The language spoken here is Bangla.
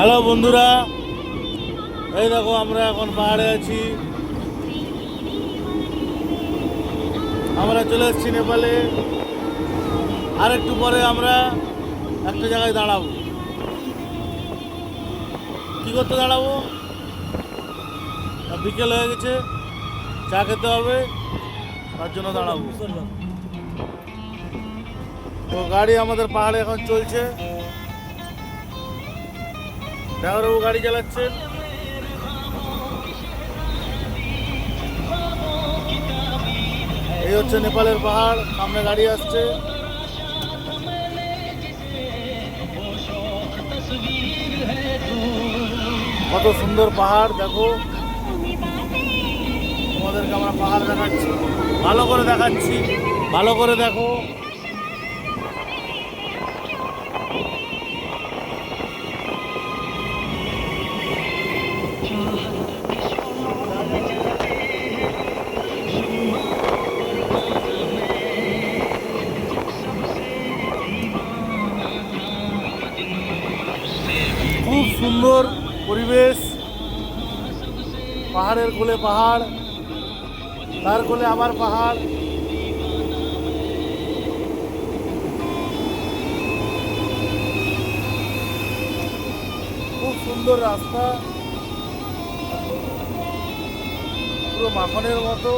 হ্যালো বন্ধুরা, এই দেখো আমরা এখন পাহাড়ে আছি। আমরা চলে এসেছি নেপালে। আর একটু পরে আমরা একটা জায়গায় দাঁড়াবো। কি করতে দাঁড়াবো? বিকেল হয়ে গেছে, চা খেতে হবে, তার জন্য দাঁড়াবো। তো গাড়ি আমাদের পাহাড়ে এখন চলছে। ড্রাইভারবাবু গাড়ি চালাচ্ছেন। এই হচ্ছে নেপালের পাহাড়, সামনে গাড়ি আসছে। কত সুন্দর পাহাড় দেখো। তোমাদেরকে আমরা পাহাড় দেখাচ্ছি, ভালো করে দেখাচ্ছি, ভালো করে দেখো। খুব সুন্দর পরিবেশ, পাহাড়ের কোলে পাহাড়, তার কোলে আবার পাহাড়। খুব সুন্দর রাস্তা, পুরো মাখনের মতো।